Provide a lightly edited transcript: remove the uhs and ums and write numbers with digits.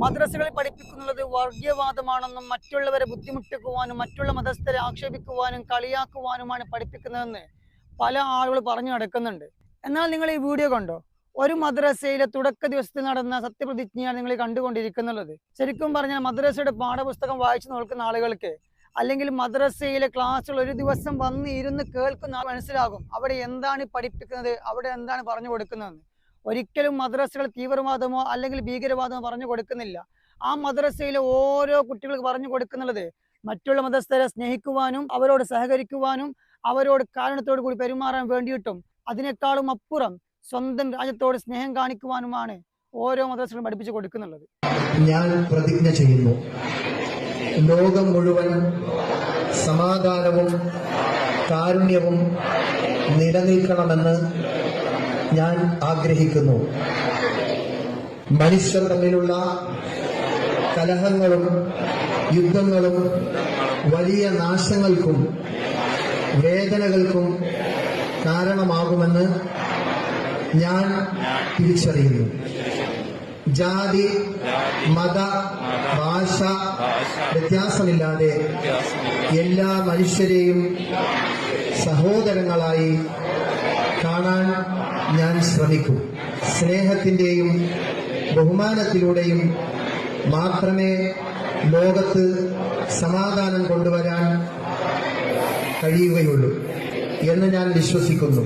മദ്രസകളിൽ പഠിപ്പിക്കുന്നത് വർഗീയവാദമാണെന്നും മറ്റുള്ളവരെ ബുദ്ധിമുട്ടിക്കുവാനും മറ്റുള്ള മതസ്ഥരെ ആക്ഷേപിക്കുവാനും കളിയാക്കുവാനുമാണ് പഠിപ്പിക്കുന്നതെന്ന് പല ആളുകൾ പറഞ്ഞു നടക്കുന്നുണ്ട്. എന്നാൽ നിങ്ങൾ ഈ വീഡിയോ കണ്ടോ? ഒരു മദ്രസയിലെ തുടക്ക ദിവസത്തിൽ നടന്ന സത്യപ്രതിജ്ഞയാണ് നിങ്ങൾ കണ്ടുകൊണ്ടിരിക്കുന്നുള്ളത്. ശരിക്കും പറഞ്ഞാൽ മദ്രസയുടെ പാഠപുസ്തകം വായിച്ചു നോക്കുന്ന ആളുകൾക്ക് അല്ലെങ്കിൽ മദ്രസയിലെ ക്ലാസ്സുകൾ ഒരു ദിവസം വന്ന് ഇരുന്ന് കേൾക്കുന്ന മനസ്സിലാകും അവിടെ എന്താണ് പഠിപ്പിക്കുന്നത്, അവിടെ എന്താണ് പറഞ്ഞു കൊടുക്കുന്നതെന്ന്. ഒരിക്കലും മദ്രസകൾ തീവ്രവാദമോ അല്ലെങ്കിൽ ഭീകരവാദമോ പറഞ്ഞു കൊടുക്കുന്നില്ല. ആ മദ്രസയിലെ ഓരോ കുട്ടികൾക്ക് പറഞ്ഞു കൊടുക്കുന്നുള്ളത് മറ്റുള്ള മതസ്ഥരെ സ്നേഹിക്കുവാനും അവരോട് സഹകരിക്കുവാനും അവരോട് കാരണത്തോടു കൂടി പെരുമാറാൻ വേണ്ടിയിട്ടും അതിനേക്കാളും അപ്പുറം സ്വന്തം രാജ്യത്തോട് സ്നേഹം കാണിക്കുവാനുമാണ് ഓരോ മദ്രസകളും പഠിപ്പിച്ചു കൊടുക്കുന്നുള്ളത്. ഞാൻ പ്രതിജ്ഞ ചെയ്യുന്നു, ലോകം മുഴുവൻ സമാധാനവും കാരുണ്യവും നിലനിൽക്കണമെന്ന് ഞാൻ ആഗ്രഹിക്കുന്നു. മനുഷ്യർ തമ്മിലുള്ള കലഹങ്ങളും യുദ്ധങ്ങളും വലിയ നാശങ്ങൾക്കും വേദനകൾക്കും കാരണമാകുമെന്ന് ഞാൻ തിരിച്ചറിയുന്നു. ജാതി, മത, ഭാഷ വ്യത്യാസമില്ലാതെ എല്ലാ മനുഷ്യരെയും സഹോദരങ്ങളായി കാണാൻ ഞാൻ ശ്രമിക്കും. സ്നേഹത്തിന്റെയും ബഹുമാനത്തിലൂടെയും മാത്രമേ ലോകത്ത് സമാധാനം കൊണ്ടുവരാൻ കഴിയുകയുള്ളൂ എന്ന് ഞാൻ വിശ്വസിക്കുന്നു.